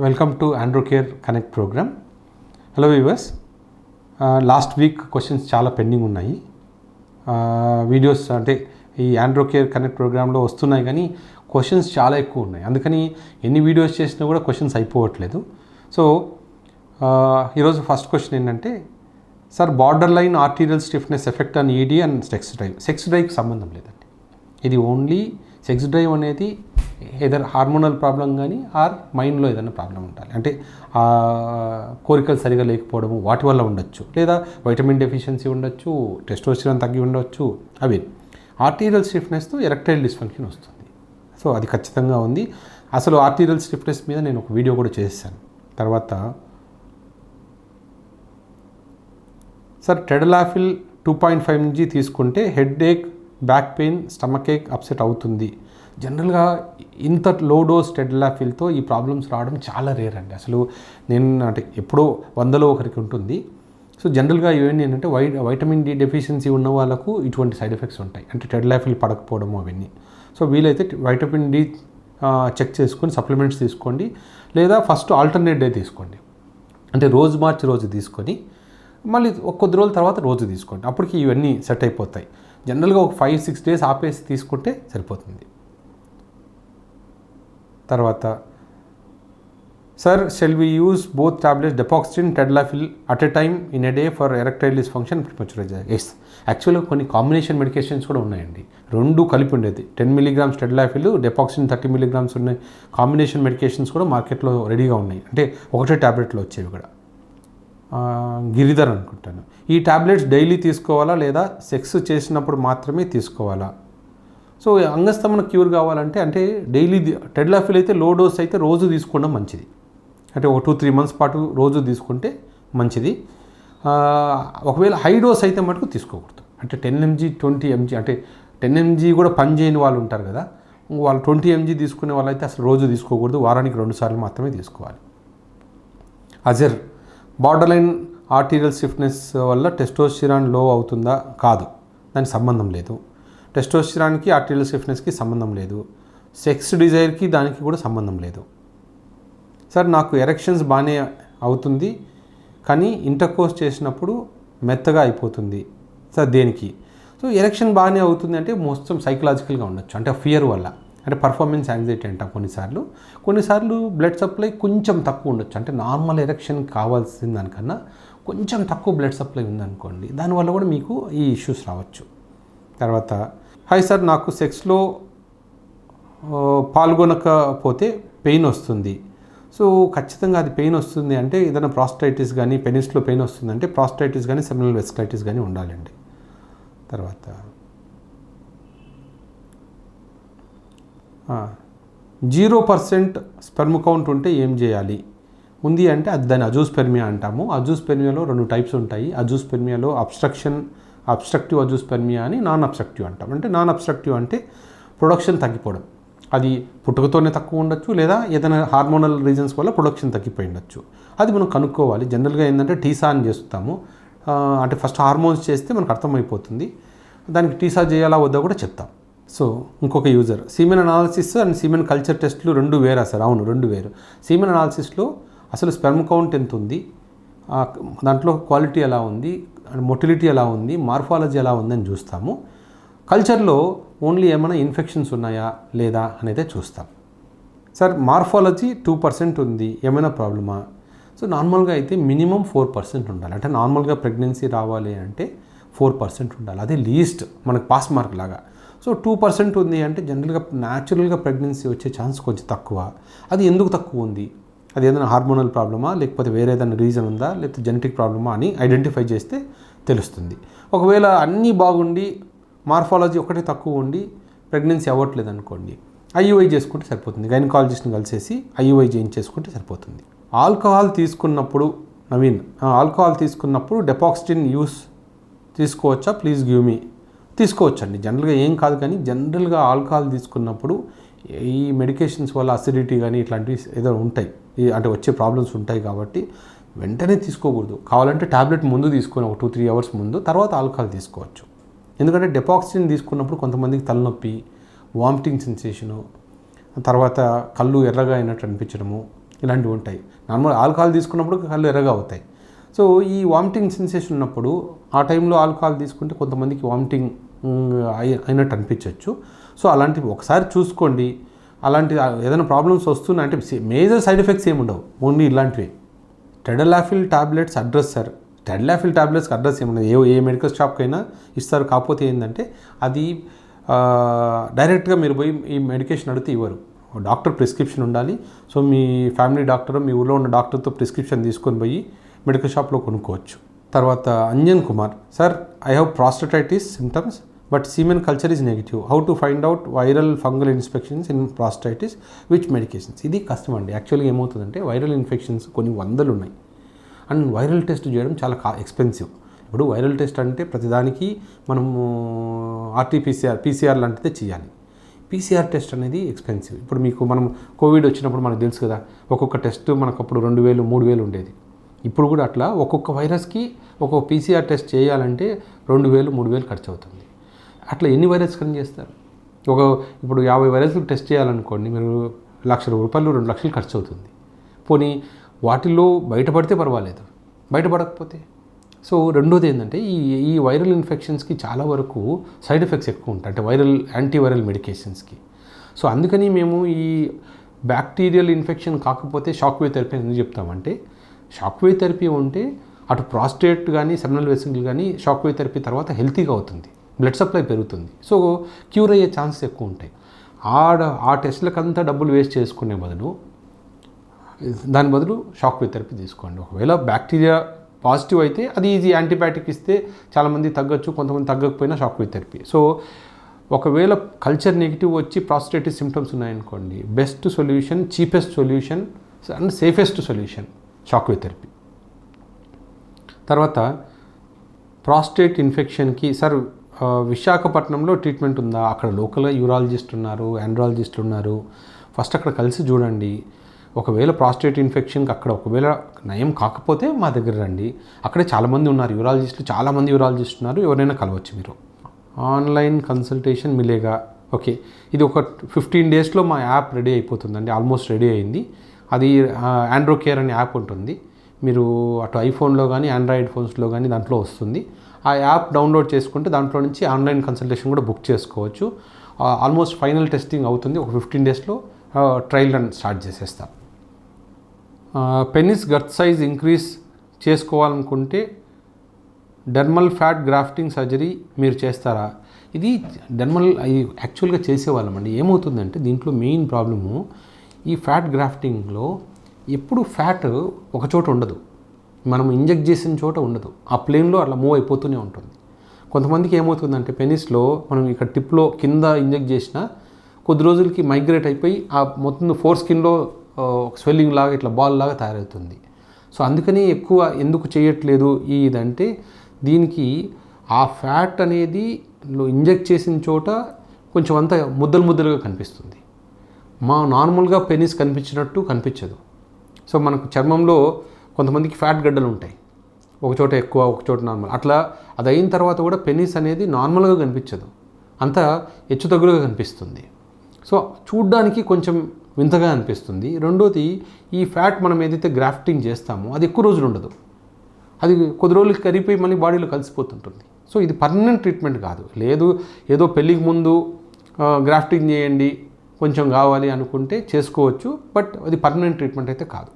Welcome to Androcare connect program. Hello viewers, last week questions చాలా pending ఉన్నాయి. Videos అంటే ఈ ఆండ్రోకేర్ కనెక్ట్ ప్రోగ్రాంలో వస్తున్నాయి, కానీ క్వశ్చన్స్ చాలా ఎక్కువ ఉన్నాయి. అందుకని ఎన్ని వీడియోస్ చేసినా కూడా క్వశ్చన్స్ అయిపోవట్లేదు. సో ఈరోజు ఫస్ట్ క్వశ్చన్ ఏంటంటే, sir border line arterial stiffness effect on ED and sex drive. Sex డ్రైవ్కి సంబంధం లేదండి. ఇది ఓన్లీ సెక్స్ డ్రైవ్ అనేది ఏదైనా హార్మోనల్ ప్రాబ్లం కానీ ఆర్ మైండ్లో ఏదైనా ప్రాబ్లం ఉండాలి, అంటే కోరికలు సరిగా లేకపోవడము వాటి వల్ల ఉండొచ్చు, లేదా వైటమిన్ డెఫిషియన్సీ ఉండొచ్చు, టెస్టోస్టెరాన్ తగ్గి ఉండొచ్చు. అవి ఆర్టీరియల్ స్టిఫ్నెస్తో ఎరెక్టైల్ డిస్ఫంక్షన్ వస్తుంది. సో అది ఖచ్చితంగా ఉంది. అసలు ఆర్టీరియల్ స్టిఫ్నెస్ మీద నేను ఒక వీడియో కూడా చేశాను. తర్వాత సార్ టెడలాఫిల్ 2.5 mg తీసుకుంటే హెడ్ ఏక్, బ్యాక్ పెయిన్, స్టమక్ ఏక్, అప్సెట్ అవుతుంది. జనరల్గా ఇంత లో డోస్ టెడలాఫిల్తో ఈ ప్రాబ్లమ్స్ రావడం చాలా రేర్ అండి. అసలు నేను అంటే ఎప్పుడో 100లో ఒకరికి ఉంటుంది. సో జనరల్గా ఇవన్నీ ఏంటంటే వైటమిన్ డి డెఫిషియన్సీ ఉన్న వాళ్ళకు ఇటువంటి సైడ్ ఎఫెక్ట్స్ ఉంటాయి, అంటే టెడలాఫిల్ పడకపోవడము అవన్నీ. సో వీలైతే వైటమిన్ డి చెక్ చేసుకొని సప్లిమెంట్స్ తీసుకోండి, లేదా ఫస్ట్ ఆల్టర్నేట్ డే తీసుకోండి, అంటే రోజు మార్చి రోజు తీసుకొని మళ్ళీ కొద్ది రోజుల తర్వాత రోజు తీసుకోండి. అప్పటికి ఇవన్నీ సెట్ అయిపోతాయి. జనరల్గా ఒక 5-6 డేస్ ఆపేసి తీసుకుంటే సరిపోతుంది. తర్వాత sir shall we use both tablets డెపాక్సిన్, tadalafil at a time in a day for erectile dysfunction premature? Yes, యాక్చువల్గా కొన్ని కాంబినేషన్ మెడికేషన్స్ కూడా ఉన్నాయండి, రెండు కలిపి ఉండేది. 10 mg టెడలాఫిల్, డెపాక్సిన్ 30 mg ఉన్నాయి. కాంబినేషన్ మెడికేషన్స్ కూడా మార్కెట్లో రెడీగా ఉన్నాయి, అంటే ఒకటే టాబ్లెట్లో వచ్చేవి కూడా. గిరిధర్ అనుకుంటాను. ఈ టాబ్లెట్స్ డైలీ తీసుకోవాలా, లేదా సెక్స్ చేసినప్పుడు మాత్రమే తీసుకోవాలా? సో అంగస్తమన క్యూర్ కావాలంటే, అంటే డైలీ టెడలాఫిల్ అయితే లో డోస్ అయితే రోజు తీసుకోవడం మంచిది, అంటే ఒక 2-3 months పాటు రోజు తీసుకుంటే మంచిది. ఒకవేళ హై డోస్ అయితే మటుకు తీసుకోకూడదు, అంటే 10 mg 20 mg, అంటే 10 mg కూడా పని చేయని వాళ్ళు ఉంటారు కదా, వాళ్ళు 20 mg తీసుకునే వాళ్ళు అయితే అసలు రోజు తీసుకోకూడదు, వారానికి 2 సార్లు మాత్రమే తీసుకోవాలి. Azhar border line arterial stiffness వల్ల టెస్టోస్టెరాన్ లో అవుతుందా? కాదు, దానికి సంబంధం లేదు. టెస్టోస్టెరాన్కి ఆర్టీరియల్ స్టిఫ్నెస్కి సంబంధం లేదు. సెక్స్ డిజైర్కి దానికి కూడా సంబంధం లేదు. సార్ నాకు ఎరెక్షన్స్ బాగానే అవుతుంది, కానీ ఇంటర్కోర్స్ చేసినప్పుడు మెత్తగా అయిపోతుంది సార్, దేనికి? సో ఎరెక్షన్ బాగానే అవుతుంది అంటే మొత్తం సైకలాజికల్గా ఉండొచ్చు, అంటే ఫియర్ వల్ల, అంటే పర్ఫార్మెన్స్ యాంగ్జైటీ అంటాం. కొన్నిసార్లు బ్లడ్ సప్లై కొంచెం తక్కువ ఉండొచ్చు, అంటే నార్మల్ ఎరెక్షన్ కావాల్సిన దానికన్నా కొంచెం తక్కువ బ్లడ్ సప్లై ఉందనుకోండి, దానివల్ల కూడా మీకు ఈ ఇష్యూస్ రావచ్చు. తర్వాత హాయ్ సార్, నాకు సెక్స్లో పాల్గొనకపోతే పెయిన్ వస్తుంది. సో ఖచ్చితంగా అది పెయిన్ వస్తుంది అంటే ఏదైనా ప్రాస్టైటిస్ కానీ, పెనిస్లో పెయిన్ వస్తుంది అంటే ప్రాస్టైటిస్ కానీ సెమినల్ వెస్కలైటిస్ కానీ ఉండాలండి. తర్వాత 0% స్పెర్మ్ కౌంట్ ఉంటే ఏం చేయాలి? ఉంది అంటే అది దాన్ని అజూస్పెర్మియా అంటాము. అజూస్పెర్మియాలో 2 టైప్స్ ఉంటాయి. అజూస్పెర్మియాలో అబ్స్ట్రక్టివ్ అజూస్పెర్మియా అని, నాన్ అబ్స్ట్రక్టివ్ అంటాం. అంటే నాన్ అబ్స్ట్రక్టివ్ అంటే ప్రొడక్షన్ తగ్గిపోవడం, అది పుట్టుకతోనే తక్కువ ఉండొచ్చు, లేదా ఏదైనా హార్మోనల్ రీజన్స్ వల్ల ప్రొడక్షన్ తగ్గిపోయి ఉండొచ్చు. అది మనం కనుక్కోవాలి. జనరల్గా ఏంటంటే టీసా అని చేస్తాము, అంటే ఫస్ట్ హార్మోన్స్ చేస్తే మనకు అర్థమైపోతుంది. దానికి టీసా చేయాలా వద్దా కూడా చెప్తాం. సో ఇంకొక user, semen analysis and semen culture టెస్ట్లు 2 వేరా సార్? అవును, 2 వేరు. సీమెన్ అనాలిసిస్లో అసలు స్పెర్మ్ కౌంట్ ఎంత ఉంది, దాంట్లో క్వాలిటీ ఎలా ఉంది, మొటిలిటీ ఎలా ఉంది, మార్ఫాలజీ ఎలా ఉందని చూస్తాము. కల్చర్లో ఓన్లీ ఏమైనా ఇన్ఫెక్షన్స్ ఉన్నాయా లేదా అనేది చూస్తాం. సార్ మార్ఫాలజీ 2% ఉంది, ఏమైనా ప్రాబ్లమా? సో నార్మల్గా అయితే మినిమం 4% ఉండాలి, అంటే నార్మల్గా ప్రెగ్నెన్సీ రావాలి అంటే 4% ఉండాలి, అదే లీస్ట్ మనకు పాస్ మార్క్ లాగా. సో 2% ఉంది అంటే జనరల్గా న్యాచురల్గా ప్రెగ్నెన్సీ వచ్చే ఛాన్స్ కొంచెం తక్కువ. అది ఎందుకు తక్కువ ఉంది? అది ఏదైనా హార్మోనల్ ప్రాబ్లమా, లేకపోతే వేరే ఏదైనా రీజన్ ఉందా, లేకపోతే జెనెటిక్ ప్రాబ్లమా అని ఐడెంటిఫై చేస్తే తెలుస్తుంది. ఒకవేళ అన్నీ బాగుండి మార్ఫాలజీ ఒకటే తక్కువ ఉండి ప్రెగ్నెన్సీ అవ్వట్లేదు అనుకోండి, ఐయుఐ చేసుకుంటే సరిపోతుంది. గైనకాలజిస్ట్ని కలిసేసి ఐయుఐ చేయించేసుకుంటే సరిపోతుంది. ఆల్కహాల్ తీసుకున్నప్పుడు, నవీన్, ఆల్కహాల్ తీసుకున్నప్పుడు డెపాక్సిన్ యూస్ తీసుకోవచ్చా? Please give me. తీసుకోవచ్చండి, జనరల్గా ఏం కాదు. కానీ జనరల్గా ఆల్కహాల్ తీసుకున్నప్పుడు ఈ మెడికేషన్స్ వల్ల అసిడిటీ కానీ ఇట్లాంటివి ఏదో ఉంటాయి, అంటే వచ్చే ప్రాబ్లమ్స్ ఉంటాయి, కాబట్టి వెంటనే తీసుకోకూడదు. కావాలంటే టాబ్లెట్ ముందు తీసుకొని ఒక 2-3 hours ముందు, తర్వాత ఆల్కహాల్ తీసుకోవచ్చు. ఎందుకంటే డెపాక్సిన్ తీసుకున్నప్పుడు కొంతమందికి తలనొప్పి, వామిటింగ్ సెన్సేషను, తర్వాత కళ్ళు ఎర్రగా అయినట్టు అనిపించడము, ఇలాంటివి ఉంటాయి. నార్మల్ ఆల్కహాల్ తీసుకున్నప్పుడు కళ్ళు ఎర్రగా అవుతాయి. సో ఈ వామిటింగ్ సెన్సేషన్ ఉన్నప్పుడు ఆ టైంలో ఆల్కహాల్ తీసుకుంటే కొంతమందికి వామిటింగ్ అయినట్టు అనిపించవచ్చు. సో అలాంటివి ఒకసారి చూసుకోండి. అలాంటి ఏదైనా ప్రాబ్లమ్స్ వస్తున్నాయి అంటే మేజర్ సైడ్ ఎఫెక్ట్స్ ఏమి ఉండవు, ఓన్లీ ఇలాంటివి. Tadalafil tablets address sir, tadalafil టాబ్లెట్స్కి అడ్రస్ ఏముండదు, ఏ మెడికల్ షాప్కైనా ఇస్తారు. కాకపోతే ఏంటంటే అది డైరెక్ట్గా మీరు పోయి ఈ మెడికేషన్ అడిగితే ఇవ్వరు, డాక్టర్ ప్రిస్క్రిప్షన్ ఉండాలి. సో మీ ఫ్యామిలీ డాక్టర్, మీ ఊళ్ళో ఉన్న డాక్టర్తో ప్రిస్క్రిప్షన్ తీసుకొని పోయి మెడికల్ షాప్లో కొనుక్కోవచ్చు. తర్వాత Anjan Kumar, sir I have prostatitis symptoms but semen culture is negative, how to find out viral fungal infections in prostatitis which medications. ఇది కష్టం అండి. యాక్చువల్గా ఏమవుతుందంటే వైరల్ ఇన్ఫెక్షన్స్ కొన్ని వందలు ఉన్నాయి అండ్ వైరల్ టెస్ట్ చేయడం చాలా ఎక్స్పెన్సివ్. ఇప్పుడు వైరల్ టెస్ట్ అంటే ప్రతిదానికి మనము పీసీఆర్ లాంటిదే చేయాలి. పీసీఆర్ టెస్ట్ అనేది ఎక్స్పెన్సివ్. ఇప్పుడు మీకు మనం కోవిడ్ వచ్చినప్పుడు మనకు తెలుసు కదా, ఒక్కొక్క టెస్ట్ మనకు అప్పుడు 2,000 3,000 ఉండేది. ఇప్పుడు కూడా అట్లా ఒక్కొక్క వైరస్కి ఒక్కొక్క పీసీఆర్ టెస్ట్ చేయాలంటే 2,000 3,000 ఖర్చు అవుతుంది. అట్లా ఎన్ని వైరస్ కని చేస్తారు? ఇప్పుడు 50 వైరస్లు టెస్ట్ చేయాలనుకోండి, మీరు ₹1,00,000 2,00,000 ఖర్చు అవుతుంది. పోనీ వాటిల్లో బయటపడితే పర్వాలేదు, బయటపడకపోతే. సో రెండోది ఏంటంటే ఈ వైరల్ ఇన్ఫెక్షన్స్కి చాలా వరకు సైడ్ ఎఫెక్ట్స్ ఎక్కువ ఉంటాయి, అంటే యాంటీవైరల్ మెడికేషన్స్కి. సో అందుకని మేము ఈ బ్యాక్టీరియల్ ఇన్ఫెక్షన్ కాకపోతే షాక్ వేవ్ థెరపీ ఎందుకు చెప్తామంటే, షాక్ వేవ్ థెరపీ ఉంటే అటు ప్రాస్టేట్ కానీ సెమినల్ వెసికల్ కానీ షాక్ వేవ్ థెరపీ తర్వాత హెల్తీగా అవుతుంది, బ్లడ్ సప్లై పెరుగుతుంది. సో క్యూర్ అయ్యే ఛాన్సెస్ ఎక్కువ ఉంటాయి. ఆ టెస్ట్లకంతా డబ్బులు వేస్ట్ చేసుకునే బదులు దాని బదులు షాక్ వేవ్ థెరపీ తీసుకోండి. ఒకవేళ బ్యాక్టీరియా పాజిటివ్ అయితే అది ఈజీ, యాంటీబయాటిక్ ఇస్తే చాలామంది తగ్గచ్చు, కొంతమంది తగ్గకపోయినా షాక్ వేవ్ థెరపీ. సో ఒకవేళ కల్చర్ నెగిటివ్ వచ్చి ప్రాస్టేటిస్ సిమ్టమ్స్ ఉన్నాయనుకోండి, best solution, cheapest solution and safest solution shock wave therapy. తర్వాత ప్రాస్టేట్ ఇన్ఫెక్షన్కి సార్ విశాఖపట్నంలో ట్రీట్మెంట్ ఉందా? అక్కడ లోకల్గా యూరాలజిస్ట్ ఉన్నారు, ఆండ్రాలజిస్ట్ ఉన్నారు. ఫస్ట్ అక్కడ కలిసి చూడండి. ఒకవేళ ప్రాస్టేట్ ఇన్ఫెక్షన్కి అక్కడ ఒకవేళ నయం కాకపోతే మా దగ్గర రండి. అక్కడే చాలామంది ఉన్నారు యూరాలజిస్టులు, చాలామంది యూరాలజిస్ట్ ఉన్నారు, ఎవరైనా కలవచ్చు మీరు. ఆన్లైన్ కన్సల్టేషన్ మిలేగా, ఓకే. ఇది ఒక 15 డేస్లో మా యాప్ రెడీ అయిపోతుందండి, ఆల్మోస్ట్ రెడీ అయింది. అది ఆండ్రో కేర్ అనే యాప్ ఉంటుంది. మీరు అటు ఐఫోన్లో కానీ ఆండ్రాయిడ్ ఫోన్స్లో కానీ దాంట్లో వస్తుంది. ఆ యాప్ డౌన్లోడ్ చేసుకుంటే దాంట్లో నుంచి ఆన్లైన్ కన్సల్టేషన్ కూడా బుక్ చేసుకోవచ్చు. ఆల్మోస్ట్ ఫైనల్ టెస్టింగ్ అవుతుంది, ఒక 15 డేస్లో ట్రయల్ రన్ స్టార్ట్ చేసేస్తాం. పెనిస్ గట్ సైజ్ ఇంక్రీజ్ చేసుకోవాలనుకుంటే డెర్మల్ ఫ్యాట్ గ్రాఫ్టింగ్ సర్జరీ మీరు చేస్తారా? ఇది యాక్చువల్గా చేసేవాళ్ళమండి. ఏమవుతుందంటే దీంట్లో మెయిన్ ప్రాబ్లము ఈ ఫ్యాట్ గ్రాఫ్టింగ్లో ఎప్పుడు ఫ్యాట్ ఒక చోట ఉండదు, మనం ఇంజెక్ట్ చేసిన చోట ఉండదు, ఆ ప్లేన్లో అట్లా మూవ్ అయిపోతూనే ఉంటుంది. కొంతమందికి ఏమవుతుందంటే పెనిస్లో మనం ఇక్కడ టిప్లో కింద ఇంజెక్ట్ చేసినా కొద్ది రోజులకి మైగ్రేట్ అయిపోయి ఆ మొత్తం స్కిన్లో స్వెల్లింగ్ లాగా ఇట్లా బాల్ లాగా తయారవుతుంది. సో అందుకని ఎక్కువ ఎందుకు చేయట్లేదు ఇదంటే, దీనికి ఆ ఫ్యాట్ అనేది ఇంజెక్ట్ చేసిన చోట కొంచెం అంతా ముద్దలుగా కనిపిస్తుంది. నార్మల్గా పెనిస్ కనిపించినట్టు కనిపించదు. సో మనకు చర్మంలో కొంతమందికి ఫ్యాట్ గడ్డలు ఉంటాయి, ఒక చోట ఎక్కువ ఒక చోట నార్మల్, అట్లా అది అయిన తర్వాత కూడా పెనిస్ అనేది నార్మల్గా కనిపించదు, అంతా హెచ్చుతగ్గులుగా కనిపిస్తుంది. సో చూడ్డానికి కొంచెం వింతగా అనిపిస్తుంది. రెండోది, ఈ ఫ్యాట్ మనం ఏదైతే గ్రాఫ్టింగ్ చేస్తామో అది ఎక్కువ రోజులు ఉండదు, అది కొద్ది రోజులకి కరిగిపోయి మళ్ళీ బాడీలో కలిసిపోతుంటుంది. సో ఇది పర్మనెంట్ ట్రీట్మెంట్ కాదు. ఏదో పెళ్ళికి ముందు గ్రాఫ్టింగ్ చేయండి కొంచెం కావాలి అనుకుంటే చేసుకోవచ్చు, బట్ అది పర్మనెంట్ ట్రీట్మెంట్ అయితే కాదు.